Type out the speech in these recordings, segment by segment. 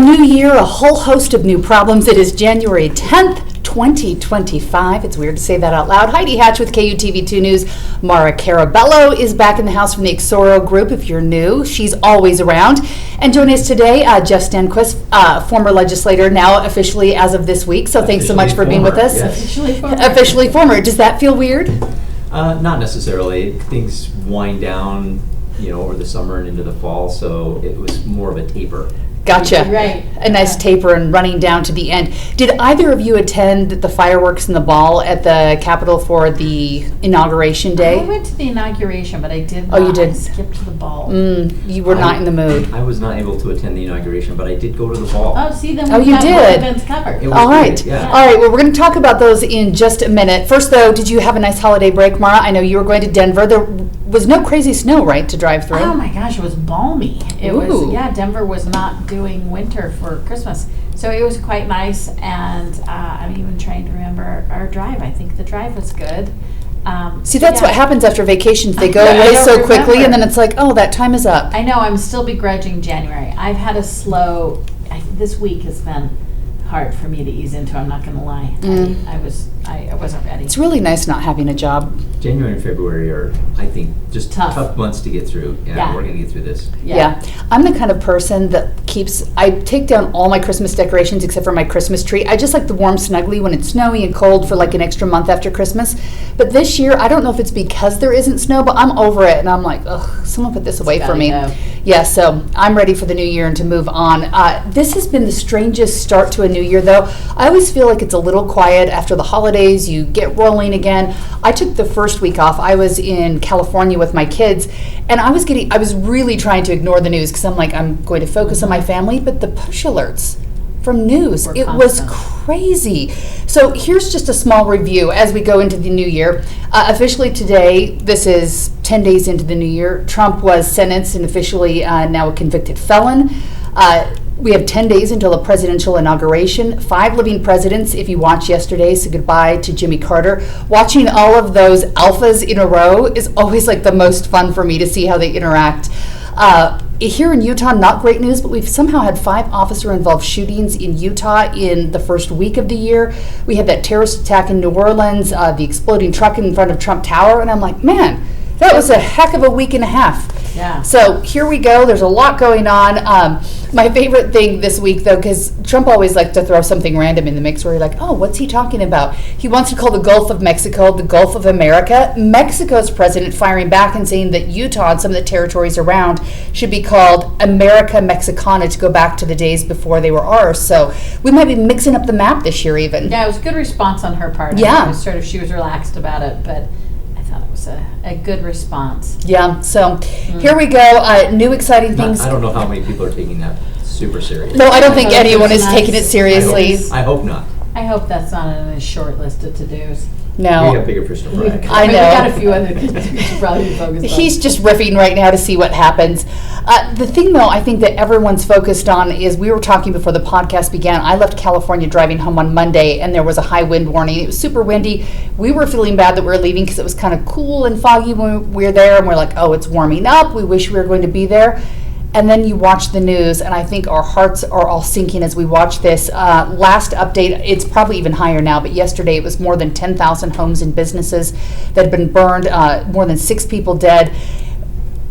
new year, a whole host of new problems. It is January 10th, 2025. It's weird to say that out loud. Heidi Hatch with KUTV 2 News. Maura Carabello is back in the house from the Exoro group. If you're new, she's always around. And joining us today, Jeff Stenquist, former legislator, now officially as of this week. So thanks so much for being with us. Yes. Officially former. Does that feel weird? Not necessarily. Things wind down, over the summer and into the fall, so it was more of a taper. Gotcha. Right. A nice taper and running down to the end. Did either of you attend the fireworks and the ball at the Capitol for the Inauguration Day? I went to the inauguration, but I did not. Oh, you did? I skipped the ball. You were not in the mood. I was not able to attend the inauguration, but I did go to the ball. Oh, see, then Oh, we you got did? both events covered. It was All right. great, yeah. All right. Well, we're going to talk about those in just a minute. First, though, did you have a nice holiday break, Mara? I know you were going to Denver. There was no crazy snow, right, to drive through? Oh my gosh, it was balmy. It Ooh. was, Denver was not doing winter for Christmas. So it was quite nice, and I'm even trying to remember our drive. I think the drive was good. See, that's what happens after vacations. They go I away don't so quickly, remember. and then it's like, oh, that time is up. I know, I'm still begrudging January. I've had a slow, this week has been hard for me to ease into, I'm not going to lie. I wasn't ready. It's really nice not having a job. January and February are, I think, just Tough. months to get through. Yeah. We're going to get through this. Yeah. I'm the kind of person that I take down all my Christmas decorations except for my Christmas tree. I just like the warm snuggly when it's snowy and cold for like an extra month after Christmas. But this year, I don't know if it's because there isn't snow, but I'm over it. And I'm like, ugh, someone put this away for me. Go. Yeah, so I'm ready for the new year and to move on. This has been the strangest start to a new year, though. I always feel like it's a little quiet after the holidays. You get rolling again. I took the first week off. I was in California with my kids, and I was really trying to ignore the news because I'm like, I'm going to focus on my family, but the push alerts from news, it was crazy. So here's just a small review as we go into the new year. Officially today, this is 10 days into the new year, Trump was sentenced and officially now a convicted felon. We have 10 days until the presidential inauguration. 5 living presidents, if you watched yesterday, so goodbye to Jimmy Carter. Watching all of those alphas in a row is always like the most fun for me to see how they interact. Here in Utah, not great news, but we've somehow had 5 officer-involved shootings in Utah in the first week of the year. We had that terrorist attack in New Orleans, the exploding truck in front of Trump Tower, and I'm like, man, that was a heck of a week and a half. Yeah. So here we go. There's a lot going on. My favorite thing this week, though, because Trump always likes to throw something random in the mix where you're like, oh, what's he talking about? He wants to call the Gulf of Mexico the Gulf of America. Mexico's president firing back and saying that Utah and some of the territories around should be called America Mexicana to go back to the days before they were ours. So we might be mixing up the map this year even. Yeah, it was a good response on her part. Yeah. It was she was relaxed about it, but I thought it was a good response. Yeah, so here we go. New exciting things. I don't know how many people are taking that super serious. No, I don't think anyone is Nice. taking it seriously. I hope not. I hope that's not on a short list of to-dos. No. We have bigger fish to fry. I know. We got a few other things we should probably be focused on. He's just riffing right now to see what happens. The thing, though, I think that everyone's focused on is we were talking before the podcast began. I left California driving home on Monday, and there was a high wind warning. It was super windy. We were feeling bad that we were leaving because it was kind of cool and foggy when we were there, and we're like, oh, it's warming up. We wish we were going to be there. And then you watch the news, and I think our hearts are all sinking as we watch this. Last update, it's probably even higher now, but yesterday it was more than 10,000 homes and businesses that had been burned, more than 6 people dead.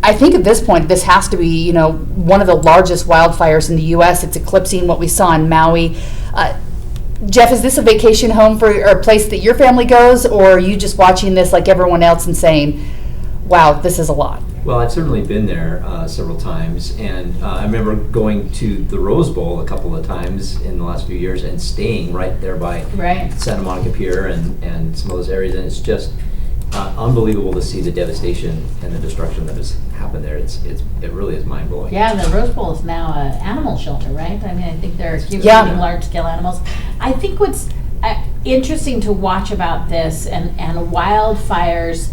I think at this point, this has to be, one of the largest wildfires in the U.S. It's eclipsing what we saw in Maui. Jeff, is this a vacation home or a place that your family goes, or are you just watching this like everyone else and saying, wow, this is a lot? Well, I've certainly been there several times, and I remember going to the Rose Bowl a couple of times in the last few years and staying right there by Santa Monica Pier and some of those areas, and it's just unbelievable to see the devastation and the destruction that has happened there. It really is mind-blowing. Yeah, the Rose Bowl is now an animal shelter, right? I mean, I think they're keeping large-scale animals. I think what's interesting to watch about this and wildfires,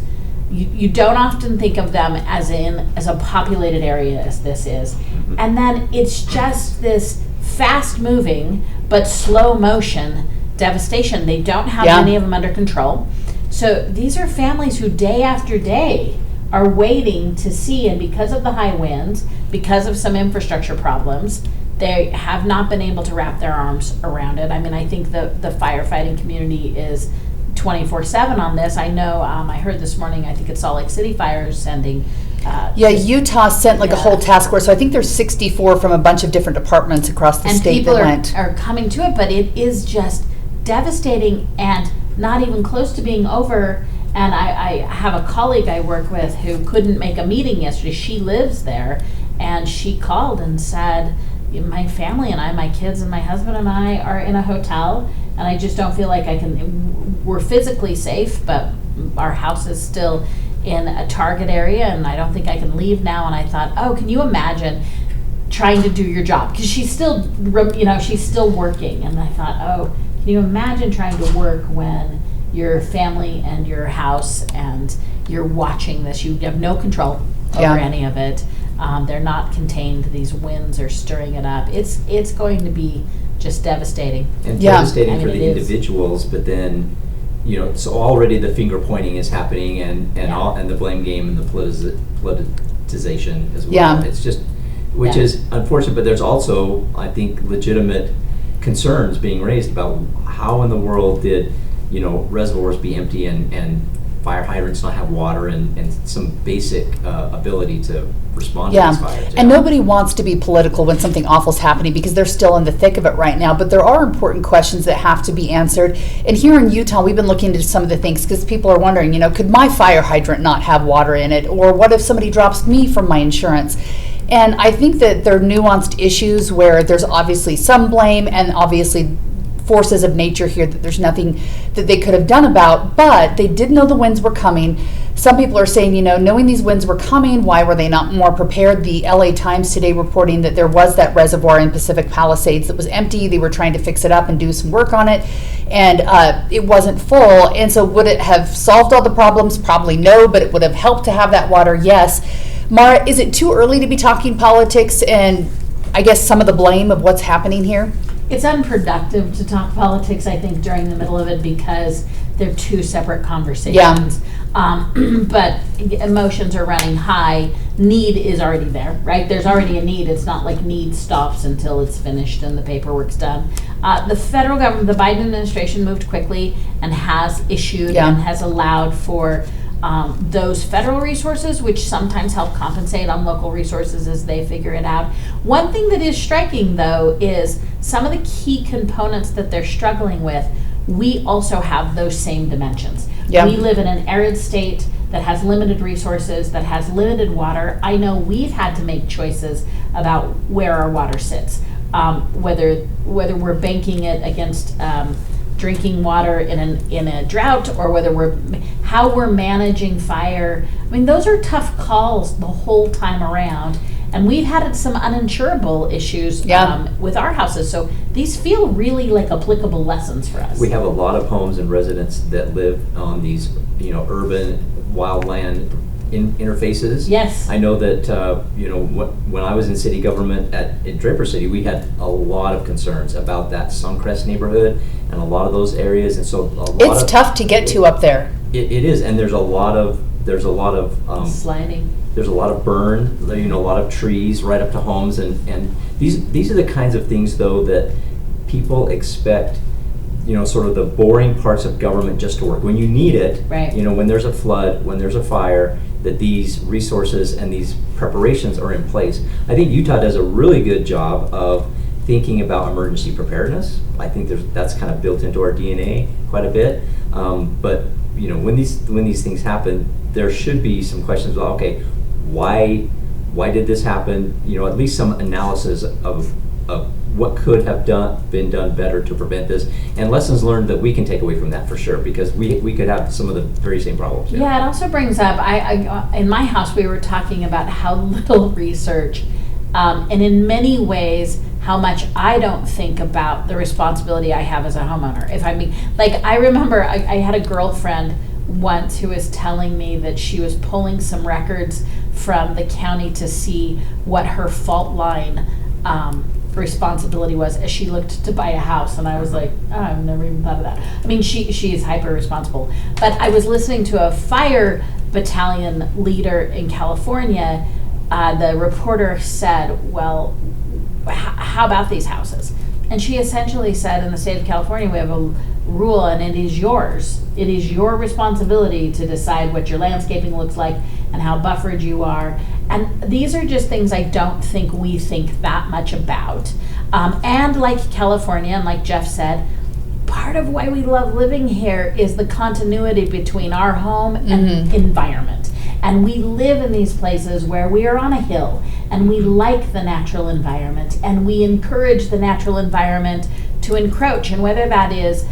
you don't often think of them as a populated area as this is. Mm-hmm. And then it's just this fast-moving but slow motion devastation. They don't have many of them under control. So these are families who day after day are waiting to see, and because of the high winds, because of some infrastructure problems, they have not been able to wrap their arms around it. I mean, I think the firefighting community is 24/7 on this. I know, I heard this morning, I think it's Salt Lake City Fire is sending. Utah sent a whole task force. So I think there's 64 from a bunch of different departments across the state that went. And people are coming to it, but it is just devastating and not even close to being over. And I have a colleague I work with who couldn't make a meeting yesterday. She lives there, and she called and said, my family and I, my kids and my husband and I are in a hotel, and I just don't feel like we're physically safe, but our house is still in a target area, and I don't think I can leave now. And I thought, oh, can you imagine trying to do your job? Because she's still, she's still working. And I thought, oh, can you imagine trying to work when your family and your house and you're watching this? You have no control over any of it. They're not contained. These winds are stirring it up. It's going to be just devastating. And devastating for the individuals, but then, so already the finger pointing is happening, and the blame game and the politicization as well. Yeah. It's just, which is unfortunate, but there's also, I think, legitimate concerns being raised about how in the world did, reservoirs be empty and fire hydrants not have water and some basic ability to respond to these fires. And nobody wants to be political when something awful is happening because they're still in the thick of it right now. But there are important questions that have to be answered. And here in Utah, we've been looking into some of the things because people are wondering, could my fire hydrant not have water in it? Or what if somebody drops me from my insurance? And I think that there are nuanced issues where there's obviously some blame and obviously forces of nature here that there's nothing that they could have done about, but they did know the winds were coming. Some people are saying, knowing these winds were coming, why were they not more prepared? The LA Times today reporting that there was that reservoir in Pacific Palisades that was empty. They were trying to fix it up and do some work on it, and it wasn't full. And so would it have solved all the problems? Probably no, but it would have helped to have that water, yes. Mara, is it too early to be talking politics and I guess some of the blame of what's happening here? It's unproductive to talk politics, I think, during the middle of it because they're two separate conversations. But emotions are running high. Need is already there, right? There's already a need. It's not like need stops until it's finished and the paperwork's done. The federal government, the Biden administration moved quickly and has issued and has allowed for those federal resources, which sometimes help compensate on local resources as they figure it out. One thing that is striking, though, is some of the key components that they're struggling with, we also have those same dimensions. We live in an arid state that has limited resources, that has limited water. I know we've had to make choices about where our water sits, whether we're banking it against drinking water in a drought, or how we're managing fire. I mean, those are tough calls the whole time around, and we've had some uninsurable issues with our houses. So these feel really like applicable lessons for us. We have a lot of homes and residents that live on these, urban wildland interfaces. Yes. I know that when I was in city government in Draper City, we had a lot of concerns about that Suncrest neighborhood and a lot of those areas, and so it's tough to get to up there. It is, and there's a lot of sliding. There's a lot of burn, a lot of trees right up to homes, and these are the kinds of things though that people expect. Sort of the boring parts of government just to work. When you need it, right. When there's a flood, when there's a fire, that these resources and these preparations are in place. I think Utah does a really good job of thinking about emergency preparedness. I think that's kind of built into our DNA quite a bit. But when these things happen, there should be some questions about, okay, why did this happen? At least some analysis of what could have been done better to prevent this, and lessons learned that we can take away from that for sure, because we could have some of the very same problems. Yeah, it also brings up, I in my house we were talking about how little research, and in many ways how much I don't think about the responsibility I have as a homeowner. I remember I had a girlfriend once who was telling me that she was pulling some records from the county to see what her fault line responsibility was as she looked to buy a house, and I was like, oh, I've never even thought of that. I mean, she is hyper responsible. But I was listening to a fire battalion leader in California. The reporter said, well, how about these houses? And she essentially said, in the state of California, we have a rule, and it is yours. It is your responsibility to decide what your landscaping looks like and how buffered you are. And these are just things I don't think we think that much about. And like California, and like Jeff said, part of why we love living here is the continuity between our home and environment. And we live in these places where we are on a hill, and we like the natural environment, and we encourage the natural environment to encroach. And whether that is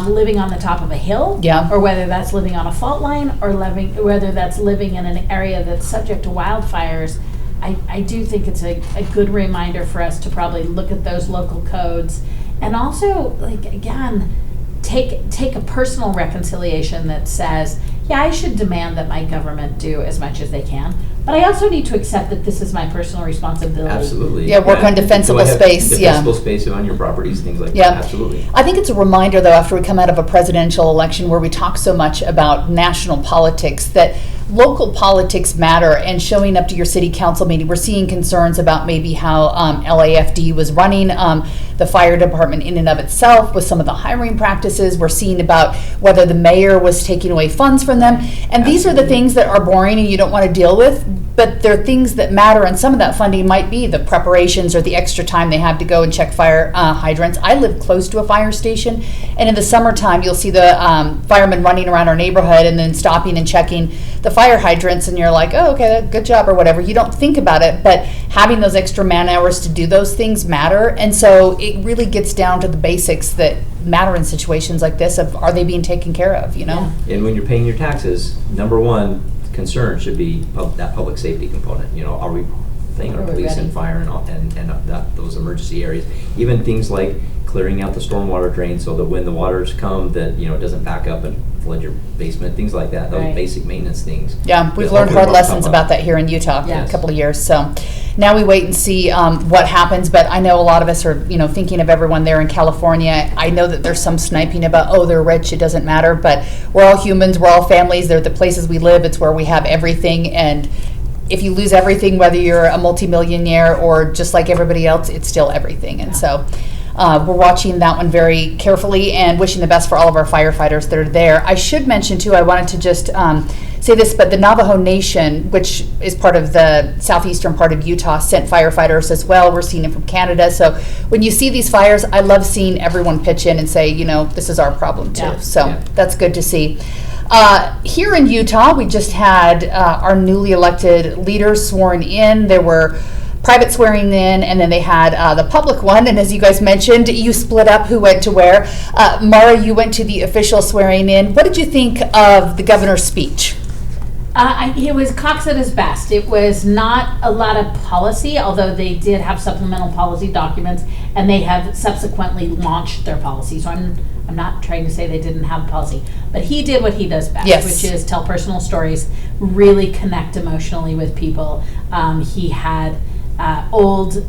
living on the top of a hill, or whether that's living on a fault line, or whether that's living in an area that's subject to wildfires, I do think it's a good reminder for us to probably look at those local codes, and also, like, again, take a personal reconciliation that says, yeah, I should demand that my government do as much as they can, but I also need to accept that this is my personal responsibility. Absolutely. Yeah, work on defensible space. Defensible space on your properties, things like that. Absolutely. I think it's a reminder, though, after we come out of a presidential election where we talk so much about national politics, that local politics matter, and showing up to your city council meeting. We're seeing concerns about maybe how LAFD was running the fire department in and of itself with some of the hiring practices. We're seeing about whether the mayor was taking away funds from them. And these are the things that are boring and you don't want to deal with, but they're things that matter, and some of that funding might be the preparations or the extra time they have to go and check fire hydrants. I live close to a fire station, and in the summertime you'll see the firemen running around our neighborhood and then stopping and checking the fire hydrants, and you're like, oh, okay, good job, or whatever. You don't think about it, but having those extra man hours to do those things matter. And so it really gets down to the basics that matter in situations like this of, are they being taken care of, you know? And when you're paying your taxes, number one concern should be that public safety component. You know, are we paying our police and fire and those emergency areas? Even things like clearing out the stormwater drain so that when the waters come, that, you know, it doesn't back up and flood your basement, things like that. Those basic maintenance things. Yeah, we've learned hard lessons about that here in Utah for a couple of years. So now we wait and see what happens. But I know a lot of us are, you know, thinking of everyone there in California. I know that there's some sniping about, oh, they're rich, it doesn't matter. But we're all humans, we're all families. They're the places we live. It's where we have everything. And if you lose everything, whether you're a multimillionaire or just like everybody else, it's still everything. And so we're watching that one very carefully and wishing the best for all of our firefighters that are there. I should mention, too, I wanted to just say this, but the Navajo Nation, which is part of the southeastern part of Utah, sent firefighters as well. We're seeing them from Canada. So when you see these fires, I love seeing everyone pitch in and say, you know, this is our problem, too. So that's good to see. Here in Utah, we just had our newly elected leaders sworn in. There were private swearing in, and then they had the public one. And as you guys mentioned, you split up who went to where. Mara, you went to the official swearing in. What did you think of the governor's speech? It was Caucus at his best. It was not a lot of policy, although they did have supplemental policy documents, and they have subsequently launched their policy. So I'm not trying to say they didn't have a policy, but he did what he does best, which is tell personal stories, really connect emotionally with people. He had old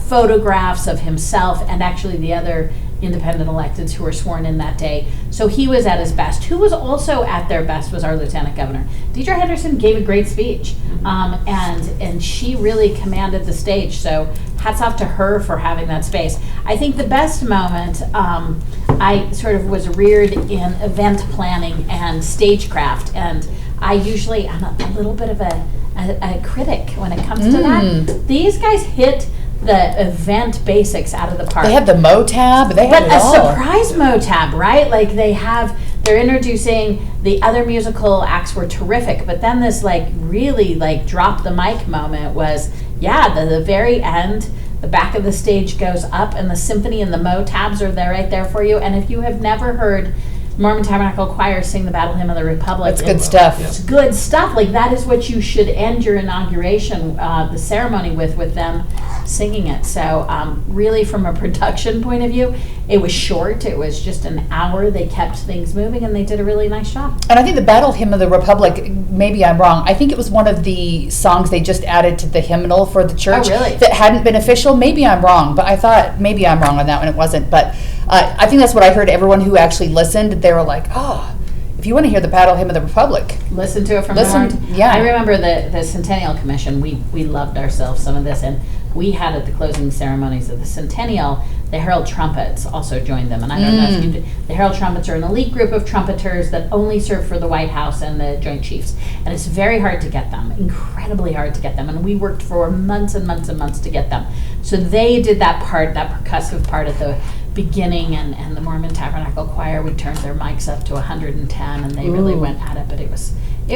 photographs of himself and actually the other independent electeds who were sworn in that day. So he was at his best. Who was also at their best was our Lieutenant Governor. Deidre Henderson gave a great speech, and she really commanded the stage. So hats off to her for having that space. I think the best moment, I sort of was reared in event planning and stagecraft, and I usually am a little bit of a critic when it comes to that. These guys hit the event basics out of the park. They had the MOTAB. They had it all. But a surprise MOTAB, right? Like they're introducing, the other musical acts were terrific, but then this like really like drop the mic moment was, the very end, the back of the stage goes up and the symphony and the MOTABs are there right there for you. And if you have never heard Mormon Tabernacle Choir sing the Battle Hymn of the Republic. That's good stuff. It's good stuff. Like that is what you should end your inauguration, the ceremony with them singing it. So really from a production point of view, it was short. It was just an hour. They kept things moving and they did a really nice job. And I think the Battle Hymn of the Republic, maybe I'm wrong, I think it was one of the songs they just added to the hymnal for the church. Oh, really? That hadn't been official. Maybe I'm wrong, but I thought maybe I'm wrong on that one. It wasn't. But I think that's what I heard. Everyone who actually listened, they were like, oh, if you want to hear the Battle Hymn of the Republic, listen to it from the heart. Yeah. I remember the Centennial Commission. We loved ourselves some of this, and we had at the closing ceremonies of the centennial, the Herald Trumpets also joined them. And I don't know if you did. The Herald Trumpets are an elite group of trumpeters that only serve for the White House and the Joint Chiefs. And it's very hard to get them, incredibly hard to get them. And we worked for months and months and months to get them. So they did that part, that percussive part at the beginning, and the Mormon Tabernacle Choir, we turned their mics up to 110 and they really went at it, but it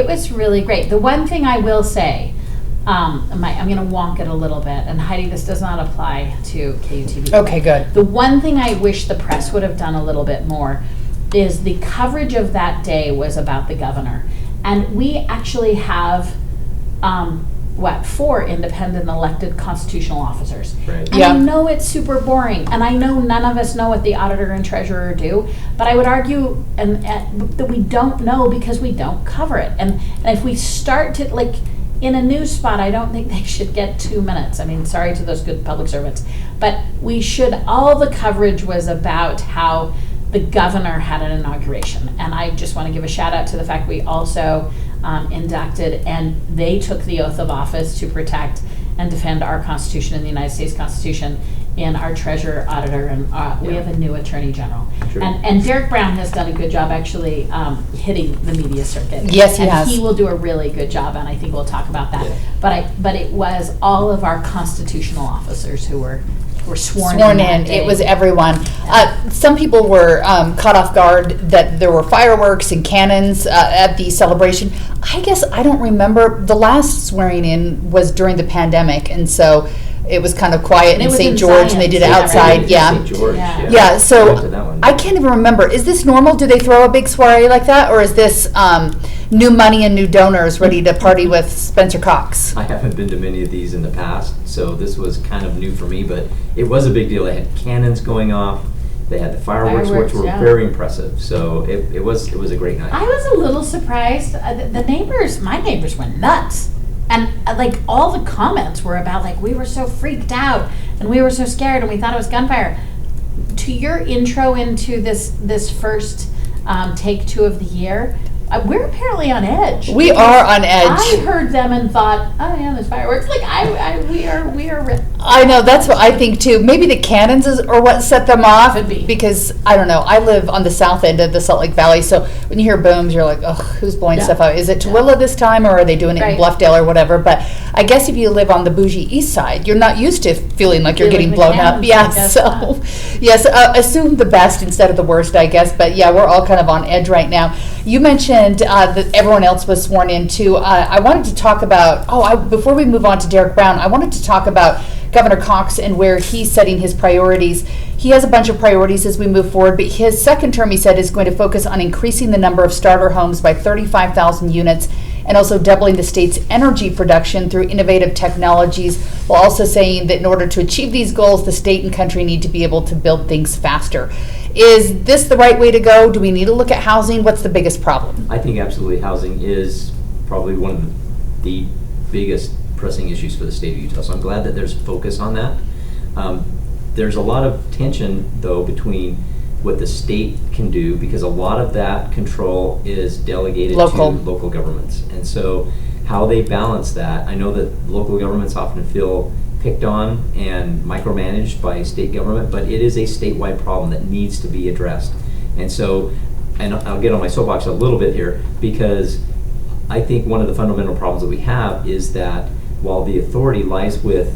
was really great. The one thing I will say, I'm going to wonk it a little bit, and Heidi, this does not apply to KUTV. Okay, good. The one thing I wish the press would have done a little bit more is the coverage of that day was about the governor. And we actually have, 4 independent elected constitutional officers. Right. And I know it's super boring, and I know none of us know what the auditor and treasurer do, but I would argue that we don't know because we don't cover it. And if we start to, like, in a news spot, I don't think they should get 2 minutes. I mean, sorry to those good public servants, but we should, all the coverage was about how the governor had an inauguration. And I just want to give a shout out to the fact we also inducted, and they took the oath of office to protect and defend our Constitution and the United States Constitution in our treasurer, auditor, and we have a new attorney general. Sure. And Derek Brown has done a good job actually hitting the media circuit. Yes, he has. And he will do a really good job, and I think we'll talk about that. Yeah. But it was all of our constitutional officers who were sworn in. In. It was everyone. Some people were caught off guard that there were fireworks and cannons at the celebration. I guess I don't remember. The last swearing in was during the pandemic, and so it was kind of quiet And it in was St. in George, and they did it Science. outside. Yeah. St. George, Yeah. Yeah, so I went to that one. I can't even remember. Is this normal? Do they throw a big soiree like that? Or is this new money and new donors ready to party with Spencer Cox? I haven't been to many of these in the past, so this was kind of new for me, but it was a big deal. They had cannons going off. They had the fireworks which were yeah. very impressive. So it was a great night. I was a little surprised. The neighbors, my neighbors went nuts. And like all the comments were about like, we were so freaked out and we were so scared and we thought it was gunfire. To your intro into this first take 2 of the year, we're apparently on edge. We are on edge. I heard them and thought, oh yeah, there's fireworks. Like we are. I know, that's what I think too. Maybe the cannons are what set them off. Could be. Because, I don't know, I live on the south end of the Salt Lake Valley, so when you hear booms, you're like, oh, who's blowing Yeah. stuff out? Is it Tooele this time, or are they doing it Right. in Bluffdale or whatever? But I guess if you live on the bougie east side, you're not used to feeling like you're Feeling getting the blown up. cannons, Yeah, I guess so, not. yes, assume the best instead of the worst, I guess. But yeah, we're all kind of on edge right now. You mentioned that everyone else was sworn in too. I wanted to talk about, before we move on to Derek Brown, I wanted to talk about Governor Cox and where he's setting his priorities. He has a bunch of priorities as we move forward, but his second term, he said, is going to focus on increasing the number of starter homes by 35,000 units and also doubling the state's energy production through innovative technologies, while also saying that in order to achieve these goals, the state and country need to be able to build things faster. Is this the right way to go? Do we need to look at housing? What's the biggest problem? I think absolutely housing is probably one of the biggest pressing issues for the state of Utah. So I'm glad that there's focus on that. There's a lot of tension, though, between what the state can do, because a lot of that control is delegated to local governments. And so how they balance that, I know that local governments often feel picked on and micromanaged by state government, but it is a statewide problem that needs to be addressed. And so, and I'll get on my soapbox a little bit here, because I think one of the fundamental problems that we have is that while the authority lies with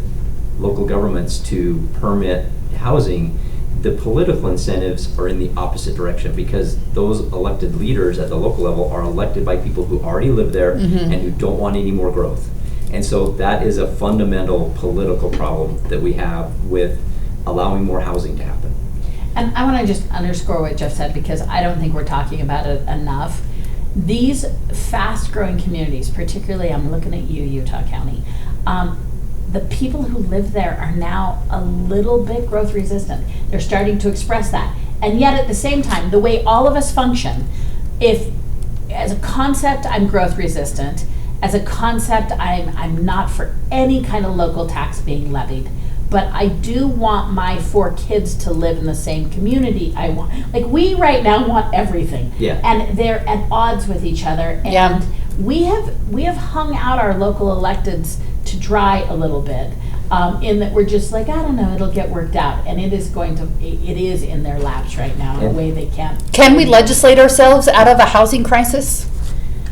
local governments to permit housing, the political incentives are in the opposite direction, because those elected leaders at the local level are elected by people who already live there and who don't want any more growth. And so that is a fundamental political problem that we have with allowing more housing to happen. And I want to just underscore what Jeff said, because I don't think we're talking about it enough. These fast-growing communities, particularly I'm looking at you, Utah County, the people who live there are now a little bit growth resistant. They're starting to express that. And yet at the same time, the way all of us function, if as a concept I'm growth resistant, as a concept I'm not for any kind of local tax being levied, but I do want my 4 kids to live in the same community I want. Like, we right now want everything. Yeah. And they're at odds with each other. And we have hung out our local electeds to dry a little bit. in that we're just like, I don't know, it'll get worked out. And it is in their laps right now in a way they can't. Can we legislate ourselves out of a housing crisis?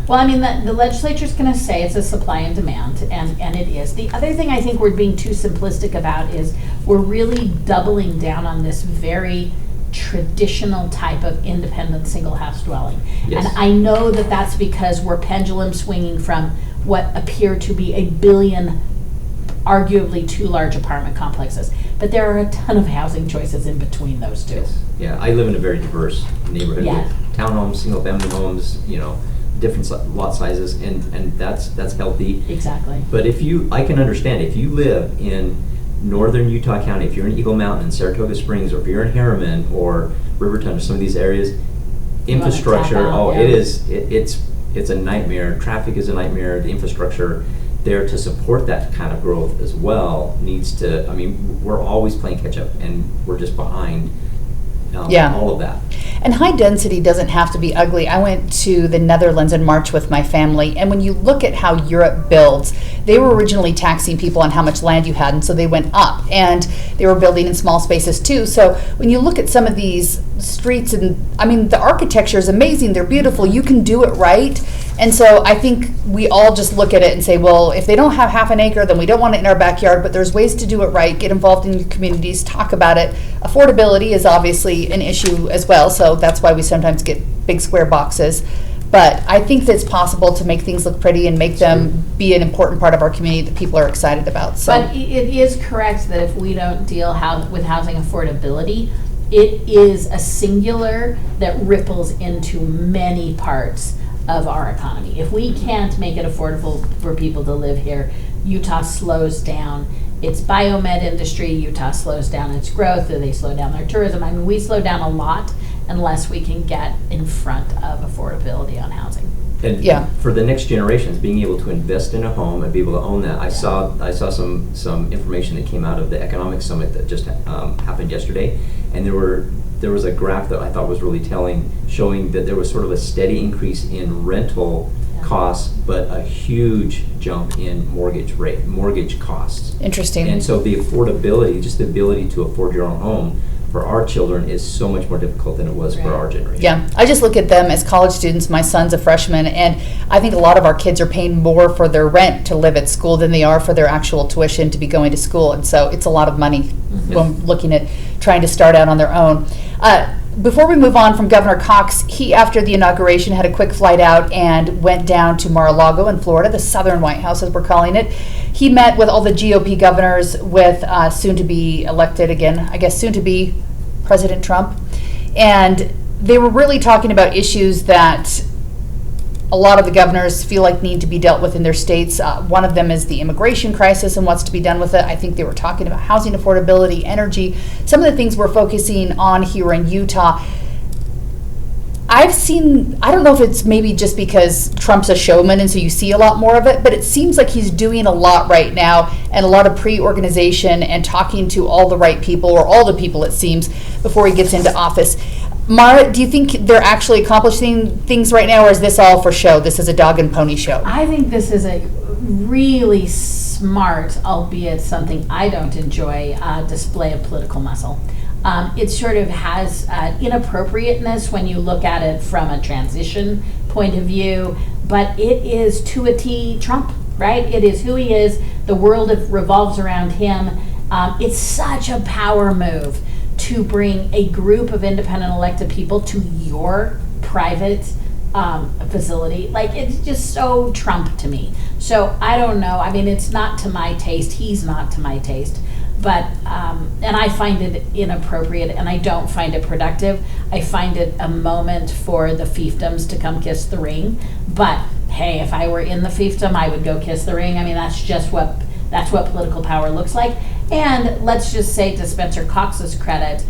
Well, I mean, the legislature's going to say it's a supply and demand, and it is. The other thing I think we're being too simplistic about is we're really doubling down on this very traditional type of independent single house dwelling. Yes. And I know that that's because we're pendulum swinging from what appear to be a billion arguably too large apartment complexes. But there are a ton of housing choices in between those two. Yes. Yeah, I live in a very diverse neighborhood Yeah. with townhomes, single family homes, different lot sizes, and that's healthy. Exactly. But I can understand, if you live in northern Utah County, if you're in Eagle Mountain, Saratoga Springs, or if you're in Harriman or Riverton or some of these areas, infrastructure, it's a nightmare. Traffic is a nightmare. The infrastructure there to support that kind of growth as well we're always playing catch up, and we're just behind all of that. And high density doesn't have to be ugly. I went to the Netherlands in March with my family, and when you look at how Europe builds, they were originally taxing people on how much land you had, and so they went up, and they were building in small spaces too. So when you look at some of these streets, and the architecture is amazing, they're beautiful, you can do it right. And so I think we all just look at it and say, well, if they don't have half an acre, then we don't want it in our backyard, but there's ways to do it right. Get involved in your communities, talk about it. Affordability is obviously an issue as well, so that's why we sometimes get big square boxes. But I think that it's possible to make things look pretty and make them be an important part of our community that people are excited about. So. But it is correct that if we don't deal with housing affordability, it is a singular that ripples into many parts of our economy. If we can't make it affordable for people to live here, Utah slows down its biomed industry, Utah slows down its growth, or they slow down their tourism. We slow down a lot unless we can get in front of affordability on housing. And for the next generations, being able to invest in a home and be able to own that. I saw some information that came out of the economic summit that just happened yesterday, and there was a graph that I thought was really telling, showing that there was sort of a steady increase in rental costs, but a huge jump in mortgage costs. Interesting. And so the affordability, just the ability to afford your own home for our children is so much more difficult than it was for our generation. Yeah, I just look at them as college students. My son's a freshman, and I think a lot of our kids are paying more for their rent to live at school than they are for their actual tuition to be going to school. And so it's a lot of money when looking at trying to start out on their own. Before we move on from Governor Cox, he, after the inauguration, had a quick flight out and went down to Mara Lago in Florida, the Southern White House, as we're calling it. He met with all the GOP governors, with soon-to-be elected again, I guess soon-to-be President Trump. And they were really talking about issues that a lot of the governors feel like need to be dealt with in their states. One of them is the immigration crisis and what's to be done with it. I think they were talking about housing affordability, energy, some of the things we're focusing on here in Utah. I've seen, I don't know if it's maybe just because Trump's a showman and so you see a lot more of it, but it seems like he's doing a lot right now and a lot of pre-organization and talking to all the right people, or all the people it seems, before he gets into office. Mara, do you think they're actually accomplishing things right now, or is this all for show? This is a dog and pony show. I think this is a really smart, albeit something I don't enjoy, display of political muscle. It sort of has inappropriateness when you look at it from a transition point of view, but it is to a T Trump, right? It is who he is. The world revolves around him. It's such a power move to bring a group of independent elected people to your private facility. Like, it's just so Trump to me. So I don't know. I mean, it's not to my taste. He's not to my taste. But, and I find it inappropriate, and I don't find it productive. I find it a moment for the fiefdoms to come kiss the ring. But hey, if I were in the fiefdom, I would go kiss the ring. I mean, that's what political power looks like. And let's just say, to Spencer Cox's credit,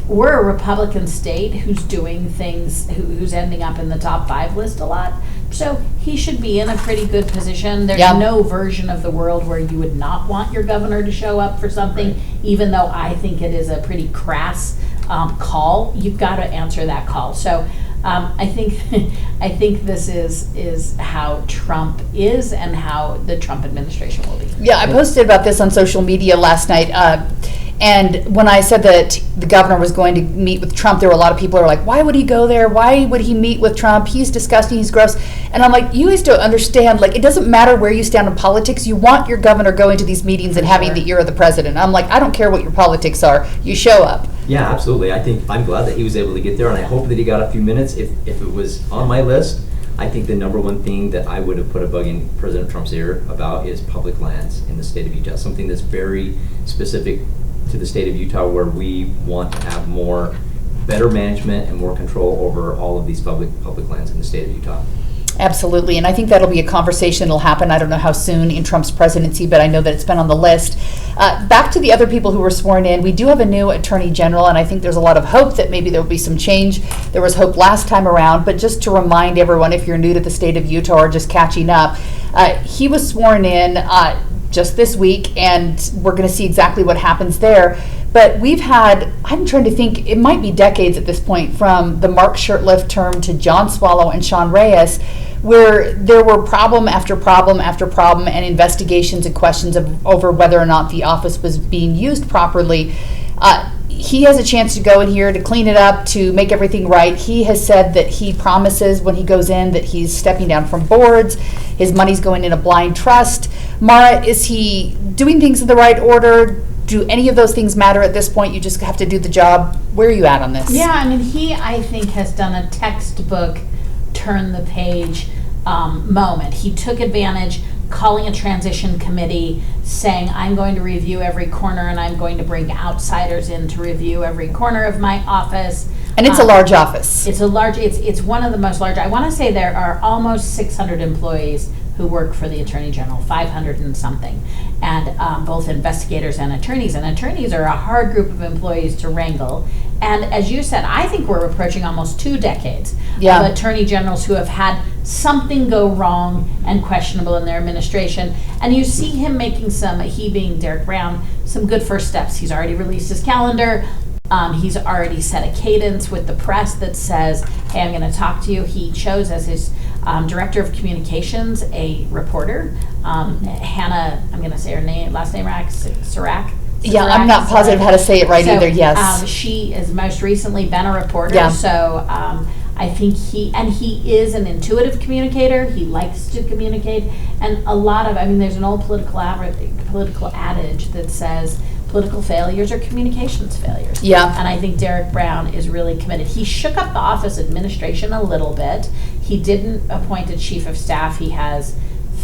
we're a Republican state who's doing things, who's ending up in the top 5 list a lot. So he should be in a pretty good position. There's no version of the world where you would not want your governor to show up for something, even though I think it is a pretty crass call. You've got to answer that call. So I think this is how Trump is and how the Trump administration will be. Yeah, I posted about this on social media last night. And when I said that the governor was going to meet with Trump, there were a lot of people who were like, why would he go there? Why would he meet with Trump? He's disgusting, he's gross. And I'm like, you guys don't understand, like, it doesn't matter where you stand in politics. You want your governor going to these meetings and having the ear of the president. I'm like, I don't care what your politics are. You show up. Yeah, absolutely. I'm glad that he was able to get there, and I hope that he got a few minutes. If it was on my list, I think the number one thing that I would have put a bug in President Trump's ear about is public lands in the state of Utah, something that's very specific to the state of Utah, where we want to have better management and more control over all of these public lands in the state of Utah. Absolutely, and I think that'll be a conversation that'll happen. I don't know how soon in Trump's presidency, but I know that it's been on the list. Back to the other people who were sworn in, we do have a new Attorney General, and I think there's a lot of hope that maybe there will be some change. There was hope last time around, but just to remind everyone, if you're new to the state of Utah or just catching up, he was sworn in just this week, and we're going to see exactly what happens there. But we've had, I'm trying to think, it might be decades at this point, from the Mark Shurtleff term to John Swallow and Sean Reyes, where there were problem after problem after problem and investigations and questions over whether or not the office was being used properly. He has a chance to go in here to clean it up, to make everything right. He has said that he promises when he goes in that he's stepping down from boards. His money's going in a blind trust. Mara, is he doing things in the right order? Do any of those things matter at this point? You just have to do the job. Where are you at on this? Yeah, I mean, I think, has done a textbook turn the page moment. He took advantage, calling a transition committee, saying, I'm going to review every corner and I'm going to bring outsiders in to review every corner of my office. And it's a large office. It's one of the most large. I want to say there are almost 600 employees who work for the Attorney General, 500 and something, and both investigators and attorneys. And attorneys are a hard group of employees to wrangle. And as you said, I think we're approaching almost 2 decades of attorney generals who have had something go wrong and questionable in their administration. And you see him making he being Derek Brown, some good first steps. He's already released his calendar. He's already set a cadence with the press that says, hey, I'm going to talk to you. He chose as his director of communications a reporter, Hannah, I'm going to say her last name, Sirac. Yeah, I'm not positive how to say it right either, yes. She has most recently been a reporter, so I think he is an intuitive communicator. He likes to communicate, and a lot of, there's an old political adage that says political failures are communications failures. Yeah. And I think Derek Brown is really committed. He shook up the office administration a little bit. He didn't appoint a chief of staff. He has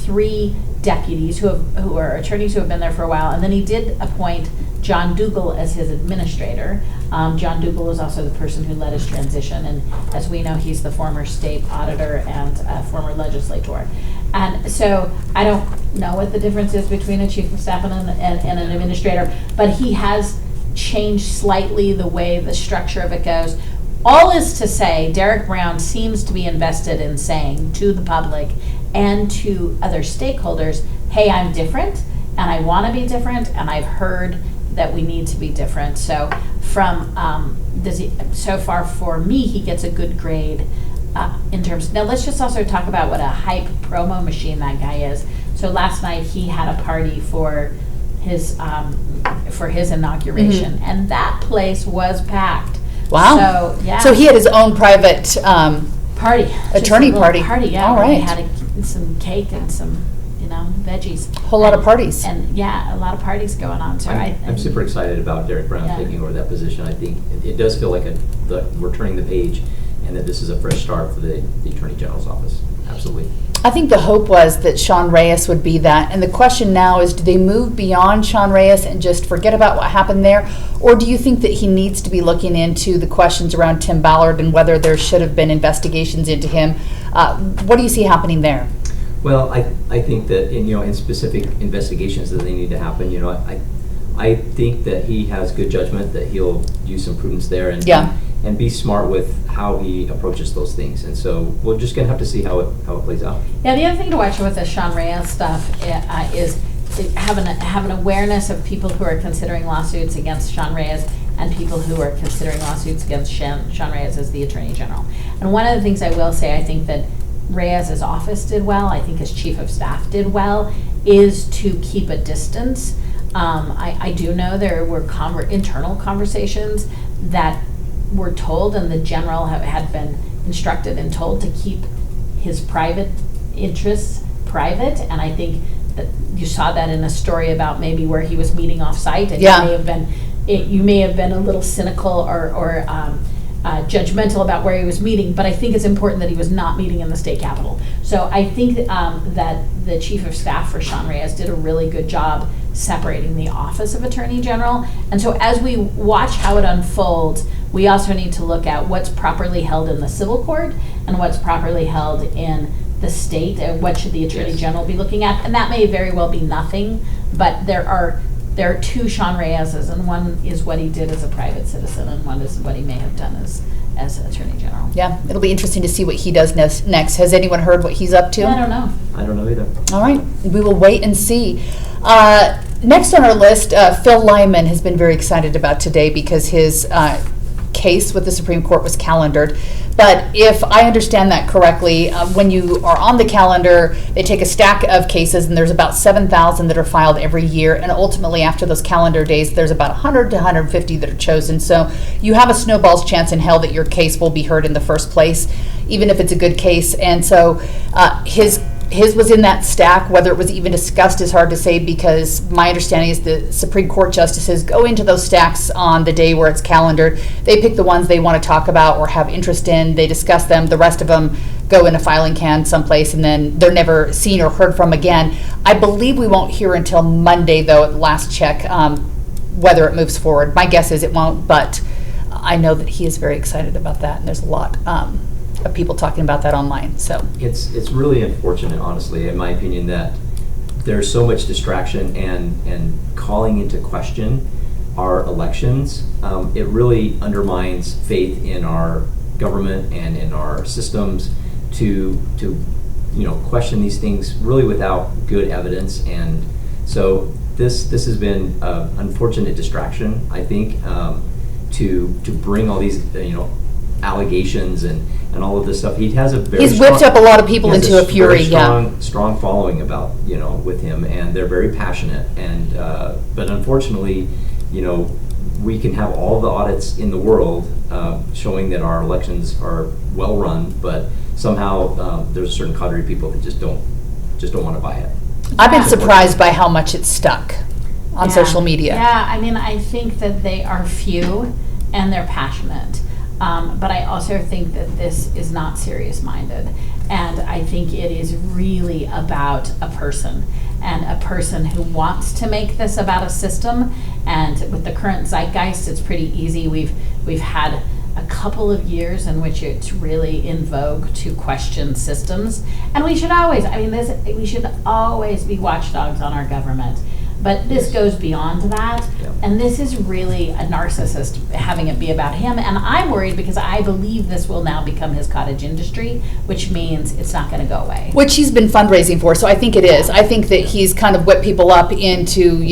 3 deputies who are attorneys who have been there for a while, and then he did appoint John Dougal as his administrator. John Dougal is also the person who led his transition, and as we know, he's the former state auditor and former legislator. And so I don't know what the difference is between a chief of staff and an administrator, but he has changed slightly the way the structure of it goes. All is to say, Derek Brown seems to be invested in saying to the public and to other stakeholders, hey, I'm different, and I want to be different, and I've heard that we need to be different. So so far for me, he gets a good grade in terms. Now let's just also talk about what a hype promo machine that guy is. So last night he had a party for his inauguration, and that place was packed. Wow. So yeah. So he had his own private party, attorney party. Yeah. All right. He had some cake and some veggies. Whole lot of parties. And yeah, a lot of parties going on. So I'm super excited about Derek Brown taking over that position. I think it does feel like we're turning the page, and that this is a fresh start for the Attorney General's office. Absolutely. I think the hope was that Sean Reyes would be that, and the question now is, do they move beyond Sean Reyes and just forget about what happened there, or do you think that he needs to be looking into the questions around Tim Ballard and whether there should have been investigations into him? What do you see happening there? Well, I think that in specific investigations that they need to happen, I think that he has good judgment, that he'll use some prudence there and be smart with how he approaches those things. And so we're just going to have to see how it plays out. Yeah, the other thing to watch with the Sean Reyes stuff is have an awareness of people who are considering lawsuits against Sean Reyes and people who are considering lawsuits against Sean Reyes as the Attorney General. And one of the things I will say, I think that Reyes's office did well, I think his chief of staff did well, is to keep a distance. I do know there were internal conversations that were told, and the general had been instructed and told to keep his private interests private, and I think that you saw that in a story about maybe where he was meeting off-site, and you may have been a little cynical or judgmental about where he was meeting, but I think it's important that he was not meeting in the state capitol. So I think that the chief of staff for Sean Reyes did a really good job separating the office of Attorney General. And so as we watch how it unfolds, we also need to look at what's properly held in the civil court and what's properly held in the state, and what should the Attorney General be looking at. And that may very well be nothing, but there are two Sean Reyeses, and one is what he did as a private citizen, and one is what he may have done as Attorney General. Yeah, it'll be interesting to see what he does next. Has anyone heard what he's up to? I don't know. I don't know either. All right, we will wait and see. Next on our list, Phil Lyman has been very excited about today because his case with the Supreme Court was calendared. But if I understand that correctly, when you are on the calendar, they take a stack of cases, and there's about 7,000 that are filed every year. And ultimately, after those calendar days, there's about 100 to 150 that are chosen. So you have a snowball's chance in hell that your case will be heard in the first place, even if it's a good case. And so his was in that stack. Whether it was even discussed is hard to say, because my understanding is the Supreme Court justices go into those stacks on the day where it's calendared. They pick the ones they want to talk about or have interest in. They discuss them. The rest of them go in a filing can someplace, and then they're never seen or heard from again. I believe we won't hear until Monday, though, at the last check, whether it moves forward. My guess is it won't, but I know that he is very excited about that, and there's a lot of people talking about that online. So it's really unfortunate, honestly, in my opinion, that there's so much distraction and calling into question our elections. It really undermines faith in our government and in our systems to question these things really without good evidence. And so this has been an unfortunate distraction, I think, to bring all these allegations and all of this stuff. He has a very he's whipped up a lot of people into a fury. Strong following about with him, and they're very passionate. And but unfortunately, we can have all the audits in the world showing that our elections are well run, but somehow there's a certain cadre of people that just don't want to buy it. I've been surprised by how much it's stuck on social media. Yeah, I mean, I think that they are few and they're passionate. But I also think that this is not serious-minded. And I think it is really about a person, and a person who wants to make this about a system. And with the current zeitgeist, it's pretty easy. We've had a couple of years in which it's really in vogue to question systems. And we should always, we should always be watchdogs on our government. But this goes beyond that, and this is really a narcissist having it be about him. And I'm worried because I believe this will now become his cottage industry, which means it's not going to go away. Which he's been fundraising for, so I think it is. I think that he's kind of whipped people up into,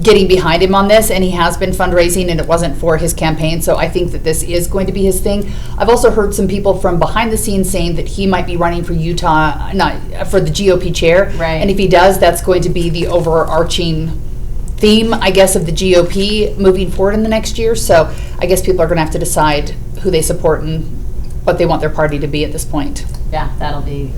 getting behind him on this, and he has been fundraising, and it wasn't for his campaign, so I think that this is going to be his thing. I've also heard some people from behind the scenes saying that he might be running for Utah, not for the GOP chair, right. And if he does, that's going to be the overarching theme, I guess, of the GOP moving forward in the next year. So I guess people are going to have to decide who they support and what they want their party to be at this point. Yeah, that'll be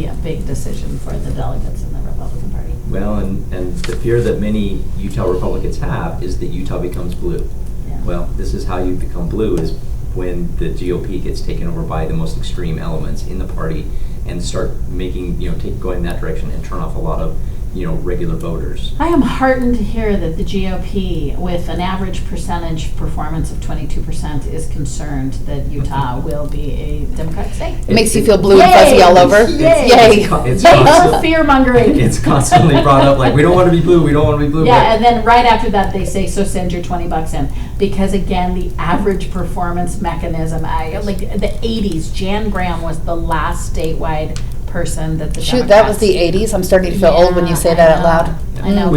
a big decision for the delegates in the Republican Party. Well, and the fear that many Utah Republicans have is that Utah becomes blue. Yeah. Well, this is how you become blue, is when the GOP gets taken over by the most extreme elements in the party and start making, going in that direction and turn off a lot of, regular voters. I am heartened to hear that the GOP, with an average percentage performance of 22%, is concerned that Utah will be a Democratic state. It makes you feel blue and fuzzy all over. Yay! It's fear mongering. It's constantly brought up, like, we don't want to be blue, we don't want to be blue. Yeah, and then right after that they say, so send your $20 in. Because again, the average performance mechanism, like the 80s, Jan Graham was the last statewide person that the Shoot, that was the 80s. I'm starting to feel old when you say that out loud. I know.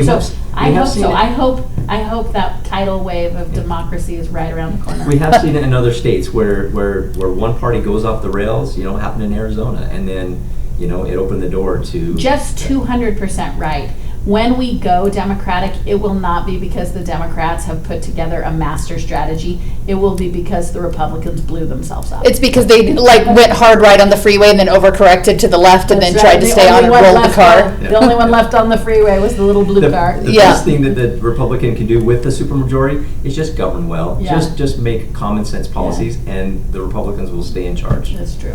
I hope I hope that tidal wave of democracy is right around the corner. We have seen it in other states where one party goes off the rails. You know, it happened in Arizona, and then, you know, it opened the door to just 200% right. When we go Democratic, it will not be because the Democrats have put together a master strategy. It will be because the Republicans blew themselves up. It's because they went hard right on the freeway and then overcorrected to the left and then tried to stay on and roll the car. The only one left on the freeway was the little blue car. The best thing that the Republican can do with the supermajority is just govern well. Yeah. Just make common sense policies, and the Republicans will stay in charge. That's true.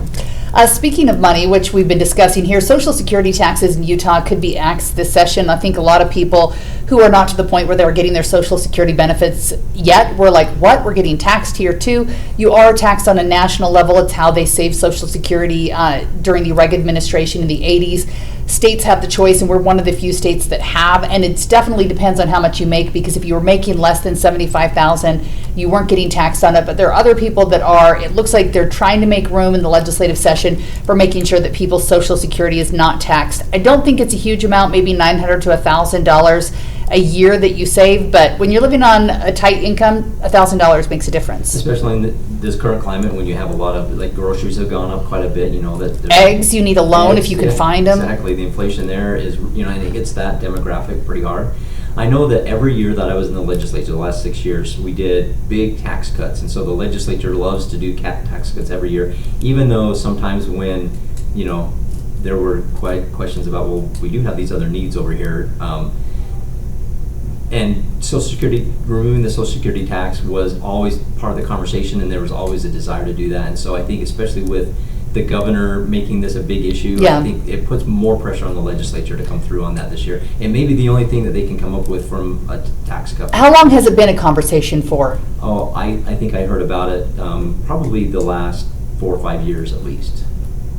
Speaking of money, which we've been discussing here, Social Security taxes in Utah could be axed this session. I think a lot of people who are not to the point where they're getting their Social Security benefits yet were like, what? We're getting taxed here too. You are taxed on a national level. It's how they saved Social Security during the Reagan administration in the 80s. States have the choice, and we're one of the few states that have, and it definitely depends on how much you make, because if you were making less than $75,000, you weren't getting taxed on it. But there are other people that are. It looks like they're trying to make room in the legislative session for making sure that people's Social Security is not taxed. I don't think it's a huge amount, maybe $900 to $1,000 a year that you save, but when you're living on a tight income, $1,000 makes a difference. Especially in this current climate, when you have a lot of, like, groceries have gone up quite a bit, you know, that Eggs, you need a loan if you can find them. Exactly, the inflation there is, you know, and it hits that demographic pretty hard. I know that every year that I was in the legislature, the last 6 years, we did big tax cuts, and so the legislature loves to do tax cuts every year, even though sometimes when, you know, there were quite questions about, well, we do have these other needs over here. And Social Security, removing the Social Security tax was always part of the conversation, and there was always a desire to do that. And so I think, especially with the governor making this a big issue, I think it puts more pressure on the legislature to come through on that this year. And maybe the only thing that they can come up with from a tax cut. How long has it been a conversation for? Oh, I think I heard about it probably the last 4 or 5 years at least.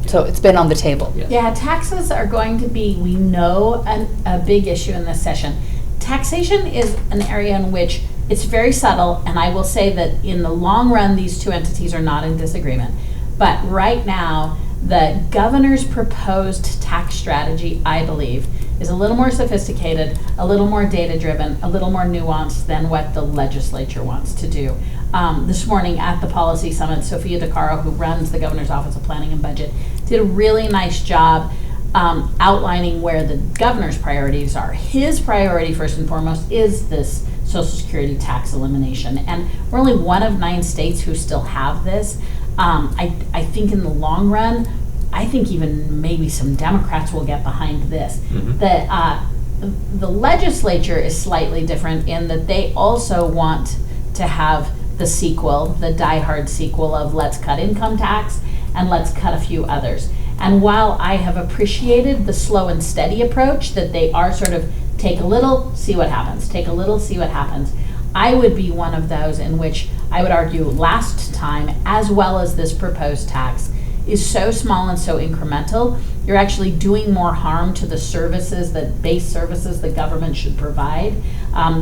So it's been on the table. Yes. Yeah, taxes are going to be, we know, a big issue in this session. Taxation is an area in which it's very subtle, and I will say that in the long run, these two entities are not in disagreement. But right now, the governor's proposed tax strategy, I believe, is a little more sophisticated, a little more data-driven, a little more nuanced than what the legislature wants to do. This morning at the Policy Summit, Sophia DeCaro, who runs the Governor's Office of Planning and Budget, did a really nice job outlining where the governor's priorities are. His priority, first and foremost, is this Social Security tax elimination. And we're only one of 9 states who still have this. I think in the long run, I think even maybe some Democrats will get behind this. Mm-hmm. The legislature is slightly different in that they also want to have the sequel, the diehard sequel of let's cut income tax and let's cut a few others. And while I have appreciated the slow and steady approach that they are sort of take a little, see what happens, take a little, see what happens, I would be one of those in which I would argue last time, as well as this proposed tax, is so small and so incremental, you're actually doing more harm to the services, the base services the government should provide.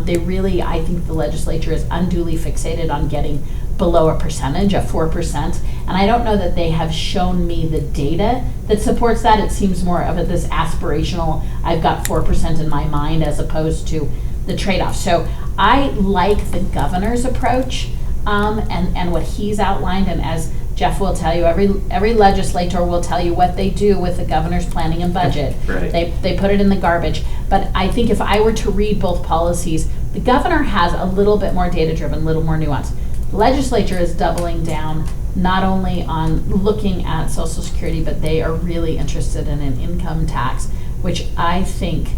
They really, I think the legislature is unduly fixated on getting below a percentage, a 4%. And I don't know that they have shown me the data that supports that. It seems more of this aspirational, I've got 4% in my mind, as opposed to the trade-off. So I like the governor's approach and what he's outlined. And as Jeff will tell you, every legislator will tell you what they do with the governor's planning and budget. Right. They put it in the garbage. But I think if I were to read both policies, the governor has a little bit more data-driven, a little more nuance. The legislature is doubling down not only on looking at Social Security, but they are really interested in an income tax, which I think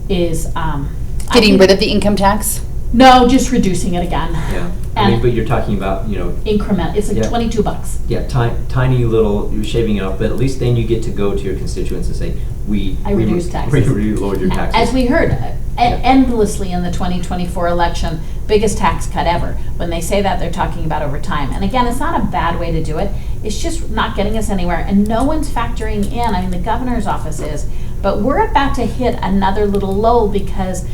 is getting rid of the income tax? No, just reducing it again. Yeah, I mean, but you're talking about, you know, increment. It's like $22. Yeah, tiny little, you're shaving it off, but at least then you get to go to your constituents and say, I reduced taxes. We lowered your taxes. As we heard endlessly in the 2024 election, biggest tax cut ever. When they say that, they're talking about over time. And again, it's not a bad way to do it. It's just not getting us anywhere. And no one's factoring in, I mean, the governor's office is, but we're about to hit another little lull because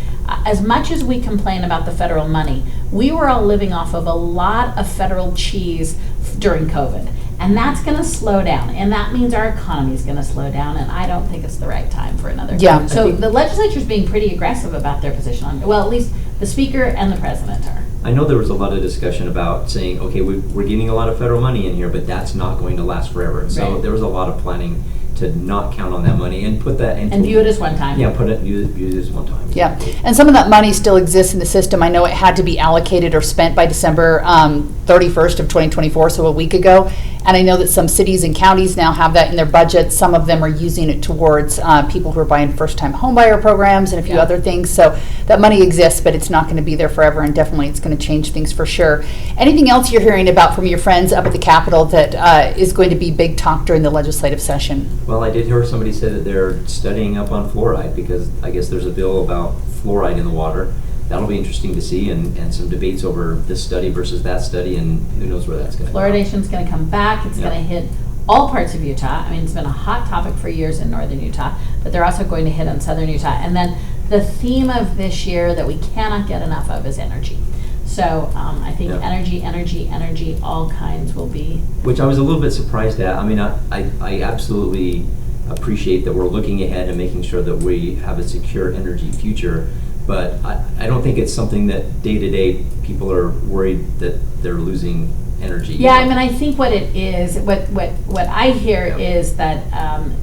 as much as we complain about the federal money, we were all living off of a lot of federal cheese during COVID. And that's going to slow down. And that means our economy is going to slow down. And I don't think it's the right time for another. Yeah. So the legislature is being pretty aggressive about their position on, well, at least the Speaker and the President are. I know there was a lot of discussion about saying, okay, we're getting a lot of federal money in here, but that's not going to last forever. So Right. there was a lot of planning to not count on that money and put that into... And view it as one time. Yeah, view it as one time. Yeah, and some of that money still exists in the system. I know it had to be allocated or spent by December 31st of 2024, so a week ago. And I know that some cities and counties now have that in their budgets. Some of them are using it towards people who are buying first-time homebuyer programs and a few Yeah. other things. So that money exists, but it's not going to be there forever, and definitely it's going to change things for sure. Anything else you're hearing about from your friends up at the Capitol that is going to be big talk during the legislative session? Well, I did hear somebody say that they're studying up on fluoride because I guess there's a bill about fluoride in the water. That'll be interesting to see, and some debates over this study versus that study, and who knows where that's going to go. Fluoridation's going to come back. It's Yeah. going to hit all parts of Utah. I mean, it's been a hot topic for years in northern Utah, but they're also going to hit on southern Utah. And then the theme of this year that we cannot get enough of is energy. So I think Yeah. energy, all kinds will be. Which I was a little bit surprised at. I mean, I absolutely appreciate that we're looking ahead and making sure that we have a secure energy future, but I don't think it's something that day to day people are worried that they're losing energy. Yeah, I mean, I think what it is, what I hear Yeah. is that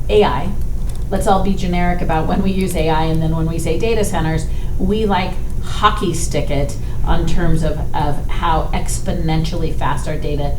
AI, let's all be generic about when we use AI, and then when we say data centers, we like hockey stick it on terms of how exponentially fast our data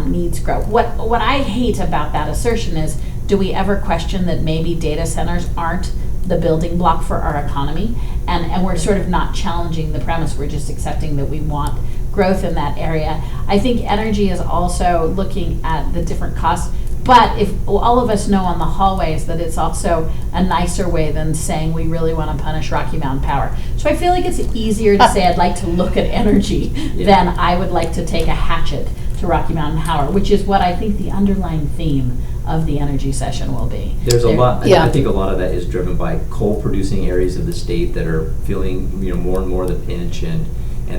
needs grow. What I hate about that assertion is, do we ever question that maybe data centers aren't the building block for our economy? And we're sort of not challenging the premise, we're just accepting that we want growth in that area. I think energy is also looking at the different costs, but if all of us know on the hallways that it's also a nicer way than saying we really want to punish Rocky Mountain Power. So I feel like it's easier to say I'd like to look at energy than I would like to take a hatchet to Rocky Mountain Power, which is what I think the underlying theme of the energy session will be. There's a lot. Yeah. I think a lot of that is driven by coal-producing areas of the state that are feeling, more and more the pinch, and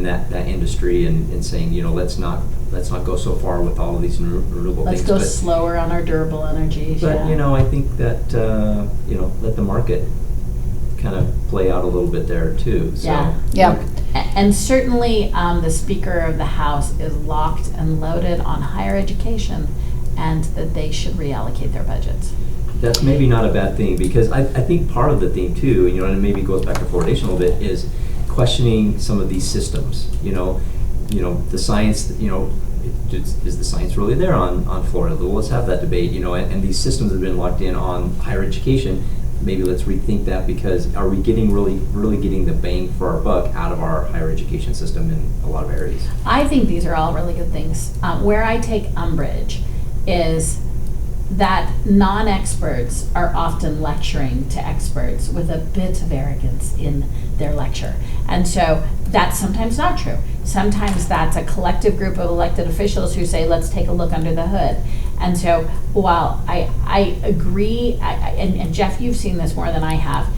that industry, and saying, let's not go so far with all of these renewable Let's things. go But- slower on our durable energies. But yeah. I think that let the market kind of play out a little bit there too. So Yeah. Yeah. And certainly the Speaker of the House is locked and loaded on higher education, and that they should reallocate their budgets. that's maybe not a bad thing, because I think part of the theme too, and it maybe goes back to fluoridation a little bit, is questioning some of these systems. The science. Is the science really there on fluoride? Well, let's have that debate. And these systems have been locked in on higher education. Maybe let's rethink that, because are we getting really getting the bang for our buck out of our higher education system in a lot of areas? I think these are all really good things. Where I take umbrage is that non-experts are often lecturing to experts with a bit of arrogance in their lecture. And so that's sometimes not true. Sometimes that's a collective group of elected officials who say, let's take a look under the hood. And so while I agree, and Jeff, you've seen this more than I have,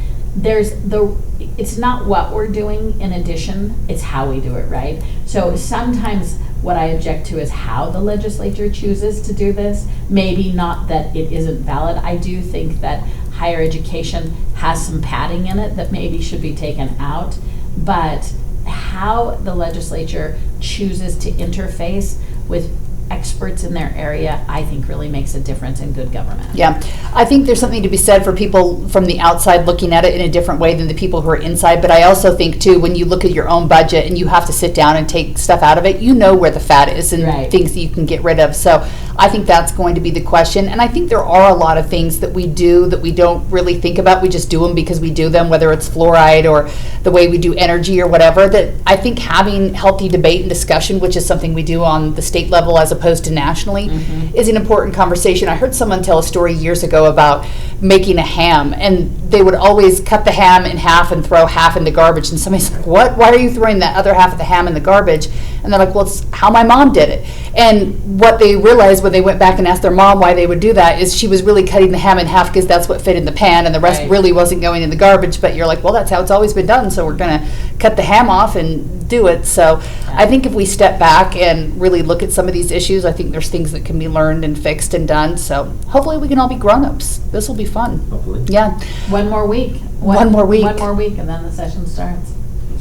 it's not what we're doing in addition, it's how we do it, right? So sometimes what I object to is how the legislature chooses to do this. Maybe not that it isn't valid. I do think that higher education has some padding in it that maybe should be taken out, but how the legislature chooses to interface with experts in their area, I think really makes a difference in good government. Yeah, I think there's something to be said for people from the outside looking at it in a different way than the people who are inside. But I also think too, when you look at your own budget and you have to sit down and take stuff out of it, you know where the fat is and Right. things that you can get rid of. So I think that's going to be the question. And I think there are a lot of things that we do that we don't really think about. We just do them because we do them, whether it's fluoride or the way we do energy or whatever, that I think having healthy debate and discussion, which is something we do on the state level as opposed to nationally, is an important conversation. I heard someone tell a story years ago about making a ham, and they would always cut the ham in half and throw half in the garbage. And somebody's like, what? Why are you throwing that other half of the ham in the garbage? And they're like, well, it's how my mom did it. And what they realized when they went back and asked their mom why they would do that is she was really cutting the ham in half because that's what fit in the pan, and the rest Right. really wasn't going in the garbage. But you're like, well, that's how it's always been done, so we're going to cut the ham off and do it. So I think if we step back and really look at some of these issues, I think there's things that can be learned and fixed and done. So hopefully we can all be grown-ups. This will be fun. Hopefully. Yeah. One more week. One more week. One more week, and then the session starts.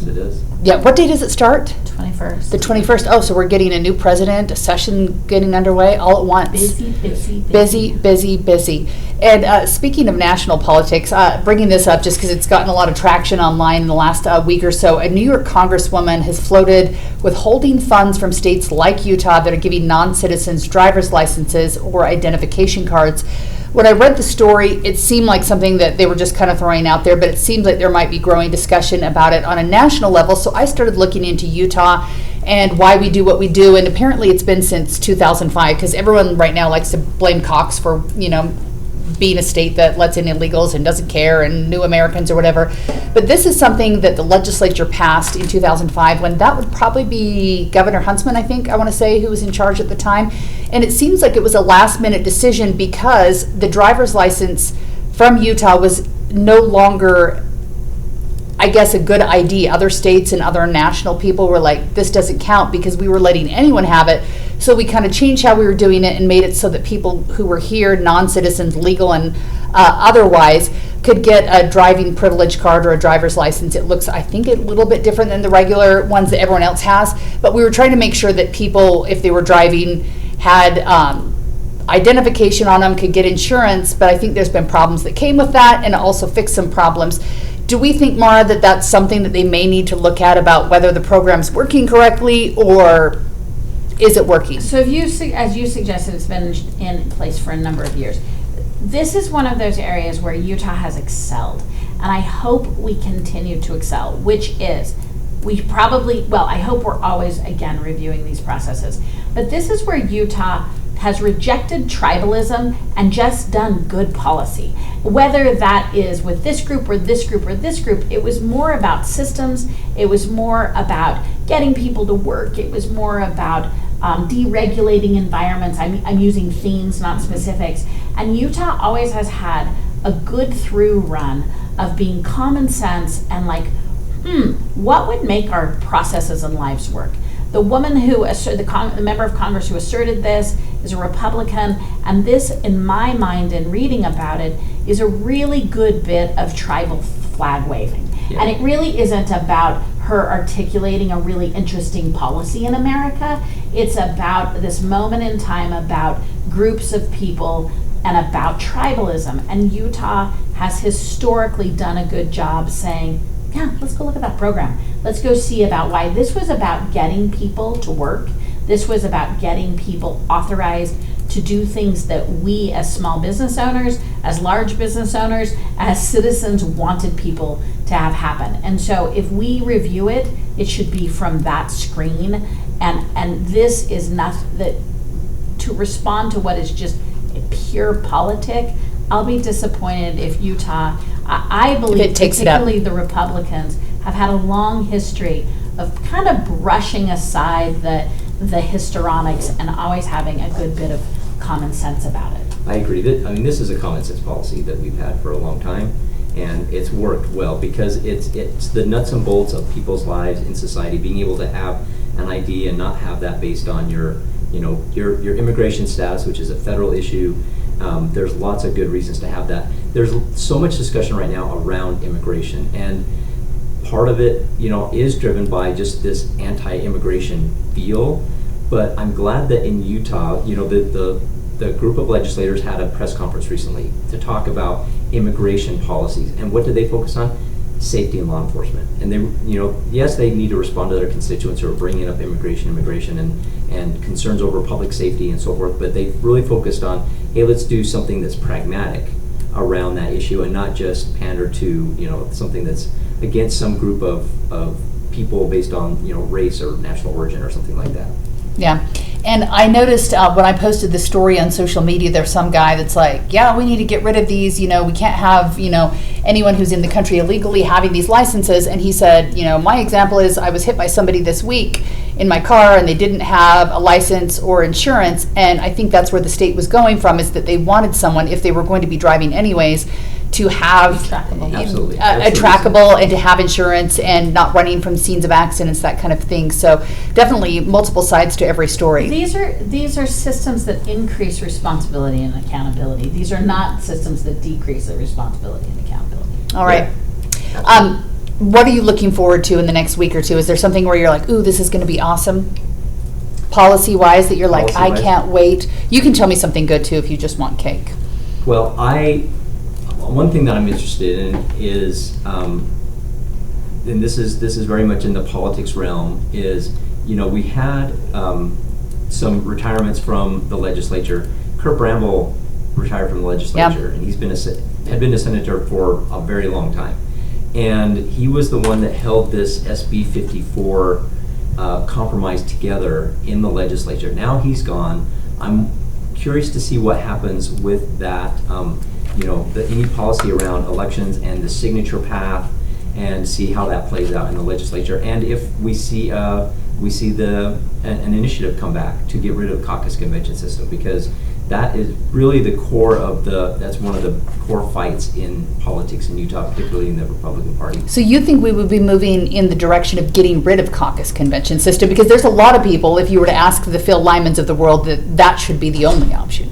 it is. Yeah, what day does it start? 21st. The 21st. Oh, so we're getting a new president, a session getting underway all at once. Busy. And speaking of national politics, bringing this up just because it's gotten a lot of traction online in the last week or so, a New York Congresswoman has floated withholding funds from states like Utah that are giving non-citizens driver's licenses or identification cards. When I read the story, it seemed like something that they were just kind of throwing out there, but it seems like there might be growing discussion about it on a national level. So I started looking into Utah and why we do what we do. And apparently it's been since 2005, because everyone right now likes to blame Cox for, being a state that lets in illegals and doesn't care, and new Americans or whatever. But this is something that the legislature passed in 2005, when that would probably be Governor Huntsman, I want to say, who was in charge at the time. And it seems like it was a last minute decision because the driver's license from Utah was no longer, I guess, a good ID. Other states and other national people were like, this doesn't count because we were letting anyone have it. So we kind of changed how we were doing it and made it so that people who were here, non-citizens, legal and otherwise, could get a driving privilege card or a driver's license. It looks, I think, a little bit different than the regular ones that everyone else has. But we were trying to make sure that people, if they were driving, had identification on them, could get insurance. But I think there's been problems that came with that, and also fixed some problems. Do we think, Mara, that that's something that they may need to look at about whether the program's working correctly, or is it working? So as you suggested, it's been in place for a number of years. This is one of those areas where Utah has excelled, and I hope we continue to excel, which is, I hope we're always, again, reviewing these processes. But this is where Utah has rejected tribalism and just done good policy. Whether that is with this group or this group or this group, it was more about systems, it was more about getting people to work, it was more about deregulating environments. I'm using themes, not specifics. And Utah always has had a good through run of being common sense and what would make our processes and lives work? The woman who the member of Congress who asserted this is a Republican, and this, in my mind, in reading about it, is a really good bit of tribal flag waving. Yeah. And it really isn't about her articulating a really interesting policy in America. It's about this moment in time, about groups of people, and about tribalism. And Utah has historically done a good job saying, yeah, let's go look at that program. Let's go see about why this was about getting people to work. This was about getting people authorized to do things that we as small business owners, as large business owners, as citizens wanted people to have happen. And so if we review it, it should be from that screen. And this is not that to respond to what is just a pure politic. I'll be disappointed if Utah, I believe particularly the Republicans, have had a long history of kind of brushing aside the histrionics and always having a good bit of common sense about it. I agree. This is a common sense policy that we've had for a long time, and it's worked well because it's the nuts and bolts of people's lives in society, being able to have an ID and not have that based on your immigration status, which is a federal issue. There's lots of good reasons to have that. There's so much discussion right now around immigration, and part of it, is driven by just this anti-immigration feel. But I'm glad that in Utah, the group of legislators had a press conference recently to talk about immigration policies. And what did they focus on? Safety and law enforcement. And they, yes, they need to respond to their constituents who are bringing up immigration and concerns over public safety and so forth. But they really focused on, hey, let's do something that's pragmatic around that issue and not just pander to, something that's against some group of people based on, race or national origin or something like that. Yeah. And I noticed when I posted this story on social media, there's some guy that's like, yeah, we need to get rid of these, we can't have, anyone who's in the country illegally having these licenses. And he said, my example is I was hit by somebody this week in my car and they didn't have a license or insurance. And I think that's where the state was going from, is that they wanted someone, if they were going to be driving anyways, to have Absolutely. a trackable and to have insurance and not running from scenes of accidents, that kind of thing. So definitely multiple sides to every story. These are systems that increase responsibility and accountability. These are not systems that decrease the responsibility and accountability. All right. Yeah. what are you looking forward to in the next week or two? Is there something where you're like, ooh, this is going to be awesome? Policy-wise, that you're like, I Policy-wise? can't wait. You can tell me something good too if you just want cake. Well, one thing that I'm interested in is, and this is very much in the politics realm, is, we had some retirements from the legislature. Kurt Bramble retired from the legislature, and he's had been a senator for a very long time. And he was the one that held this SB 54 compromise together in the legislature. Now he's gone. I'm curious to see what happens with that, any policy around elections and the signature path, and see how that plays out in the legislature. And if we see an initiative come back to get rid of the caucus convention system, because that is really the core of that's one of the core fights in politics in Utah, particularly in the Republican Party. So you think we would be moving in the direction of getting rid of caucus convention system? Because there's a lot of people, if you were to ask the Phil Lymans of the world, that should be the only option.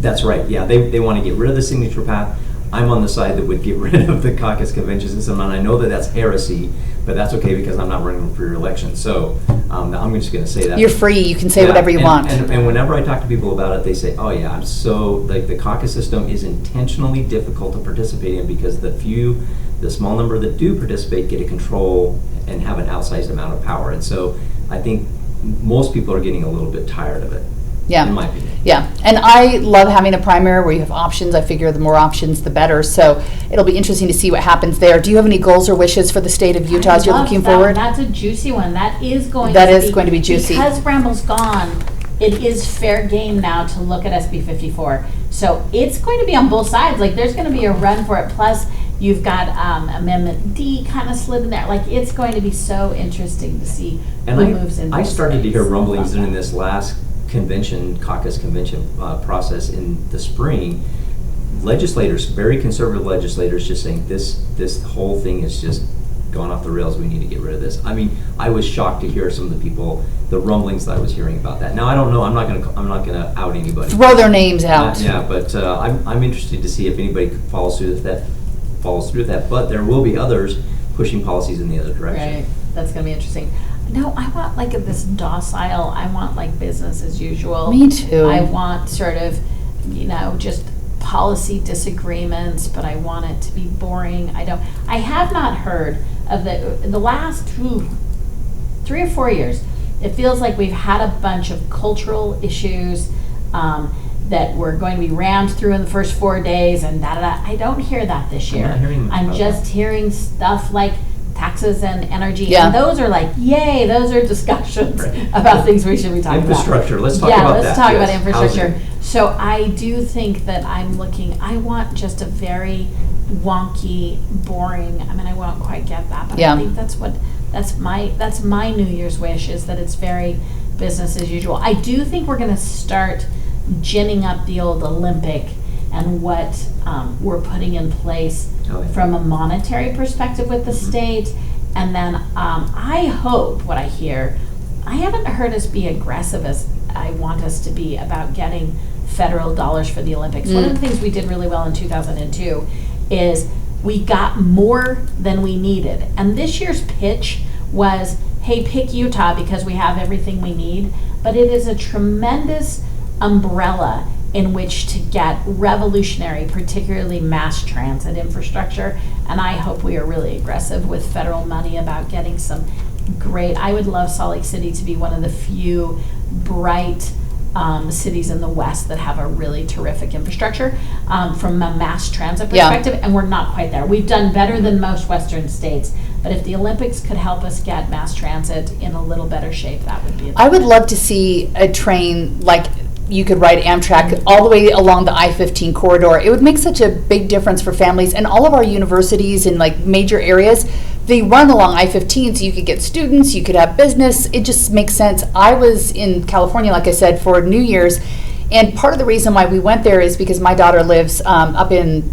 That's right, yeah. They want to get rid of the signature path. I'm on the side that would get rid of the caucus convention system, and I know that that's heresy, but that's okay because I'm not running for re-election. So I'm just going to say that. You're free. You can say whatever you want. And whenever I talk to people about it, they say, oh yeah, I'm so, like, the caucus system is intentionally difficult to participate in because the small number that do participate get to control and have an outsized amount of power. And so I think most people are getting a little bit tired of it. Yeah. In my opinion. Yeah. And I love having a primary where you have options. I figure the more options, the better. So it'll be interesting to see what happens there. Do you have any goals or wishes for the state of Utah as you're looking forward? That's a juicy one. That is going to be juicy. Because Bramble's gone, it is fair game now to look at SB 54. So it's going to be on both sides. Like, there's going to be a run for it. Plus, you've got Amendment D kind of slid in there. Like, it's going to be so interesting to see who moves in. I started to hear rumblings in this last caucus convention process in the spring. Legislators, very conservative legislators, just saying this whole thing is just gone off the rails. We need to get rid of this. I mean, I was shocked to hear some of the rumblings that I was hearing about that. Now I don't know. I'm not gonna out anybody. Throw their names out. But I'm interested to see if anybody follows through with that. But there will be others pushing policies in the other direction. Right. That's gonna be interesting. No, I want like this docile, I want like business as usual. Me too. I want sort of, just policy disagreements, but I want it to be boring. I have not heard of the last 3 or 4 years. It feels like we've had a bunch of cultural issues that were going to be rammed through in the first 4 days and da-da-da. I don't hear that this year. I'm just hearing stuff like taxes and energy, and those are like, yay, those are discussions about things we should be talking infrastructure. about. Let's talk about that. Let's talk about infrastructure. Housing. So I do think that I want just a very wonky, boring, I won't quite get that, but I think that's my New Year's wish, is that it's very business as usual. I do think we're going to start ginning up the old Olympic and what we're putting in place from a monetary perspective with the state. And then I hope, what I hear, I haven't heard us be aggressive as I want us to be about getting federal dollars for the Olympics. One of the things we did really well in 2002 is we got more than we needed. And this year's pitch was, hey, pick Utah because we have everything we need. But it is a tremendous umbrella in which to get revolutionary, particularly mass transit infrastructure. And I hope we are really aggressive with federal money about getting some great, I would love Salt Lake City to be one of the few bright cities in the West that have a really terrific infrastructure from a mass transit perspective, and we're not quite there. We've done better than most Western states, but if the Olympics could help us get mass transit in a little better shape, that would be I would love to see a train like you could ride Amtrak all the way along the I-15 corridor. It would make such a big difference for families, and all of our universities in like major areas, they run along I-15, so you could get students, you could have business. It just makes sense. I was in California, like I said, for New Year's, and part of the reason why we went there is because my daughter lives up in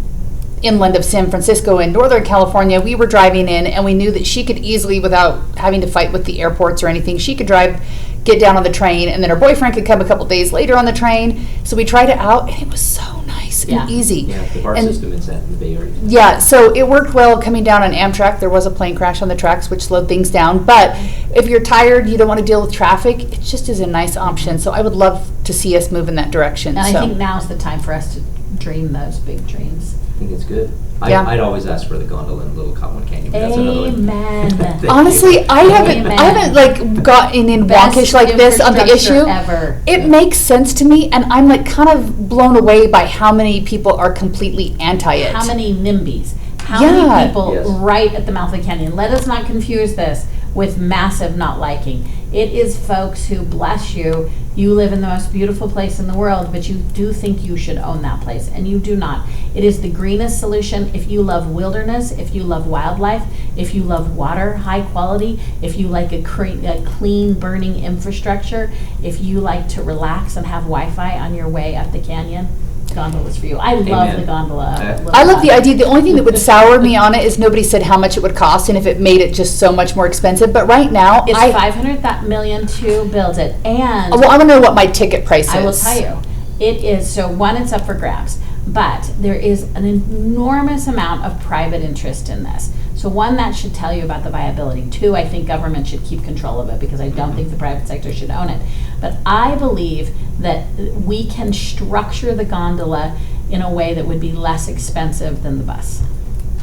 inland of San Francisco in Northern California. We were driving in, and we knew that she could easily, without having to fight with the airports or anything, she could drive, get down on the train, and then her boyfriend could come a couple days later on the train. So we tried it out, and it was so nice. nice Yeah. and easy. Yeah, the bar And- system in the Bay Area. Yeah, so it worked well coming down on Amtrak. There was a plane crash on the tracks, which slowed things down. But if you're tired, you don't want to deal with traffic, it just is a nice option. So I would love to see us move in that direction. And I So- think now's the time for us to dream those big dreams. I think it's good. Yeah. I'd always ask for the gondola in Little Cottonwood Canyon, but that's another one. Amen. Thank you. Honestly, I Amen. haven't like gotten in Best wonkish like this on the infrastructure issue. ever. It makes sense to me, and I'm like kind of blown away by how many people are completely anti it. How many NIMBYs? How Yeah. many people Yes. right at the mouth of the canyon? Let us not confuse this with massive not liking. It is folks who, bless you, you live in the most beautiful place in the world, but you do think you should own that place, and you do not. It is the greenest solution if you love wilderness, if you love wildlife, if you love water, high quality, if you like a clean burning infrastructure, if you like to relax and have Wi-Fi on your way up the canyon. Gondola's for you. I love Amen. the gondola. I love the idea. The only thing that would sour me on it is nobody said how much it would cost and if it made it just so much more expensive. But right now, It's $500 million to build it, and well, I want to know what my ticket price is. I will tell you, it is, so one, it's up for grabs, but there is an enormous amount of private interest in this. So one, that should tell you about the viability. Two, I think government should keep control of it because I don't think the private sector should own it. But I believe that we can structure the gondola in a way that would be less expensive than the bus.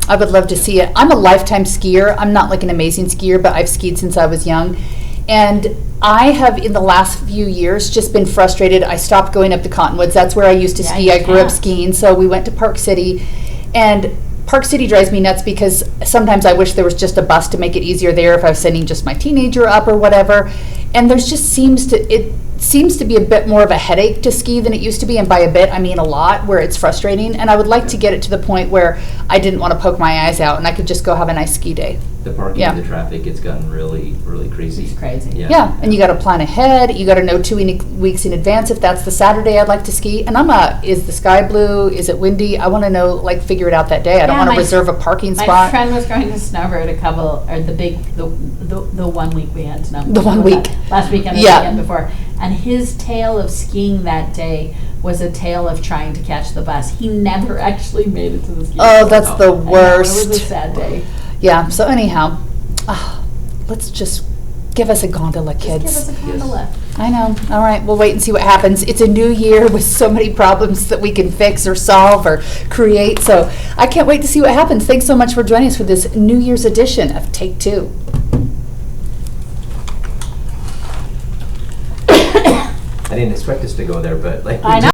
I would love to see it. I'm a lifetime skier. I'm not like an amazing skier, but I've skied since I was young. And I have, in the last few years, just been frustrated. I stopped going up to Cottonwoods. That's where I used to Yeah, ski. you I grew up can't. skiing. So we went to Park City. And Park City drives me nuts because sometimes I wish there was just a bus to make it easier there if I was sending just my teenager up or whatever. And there's just seems to be a bit more of a headache to ski than it used to be, and by a bit I mean a lot, where it's frustrating. And I would like to get it to the point where I didn't want to poke my eyes out and I could just go have a nice ski day. The parking Yeah. and the traffic, it's gotten really, really crazy. It's crazy. Yeah, and you got to plan ahead. You got to know 2 weeks in advance if that's the Saturday I'd like to ski. And is the sky blue? Is it windy? I want to know, like, figure it out that day. I don't Yeah, want to my- reserve a parking My spot. friend was going to snowboard the 1 week we had snow. The 1 week. Last weekend and the Yeah. weekend before. And his tale of skiing that day was a tale of trying to catch the bus. He never actually made it to the ski. Oh, that's the I know, it worst. was a sad day. Yeah, so anyhow, let's just give us a gondola, Just kids. give us a gondola. I know. All right, we'll wait and see what happens. It's a new year with so many problems that we can fix or solve or create. So I can't wait to see what happens. Thanks so much for joining us for this New Year's edition of Take Two. I didn't expect us to go there, but like. I know.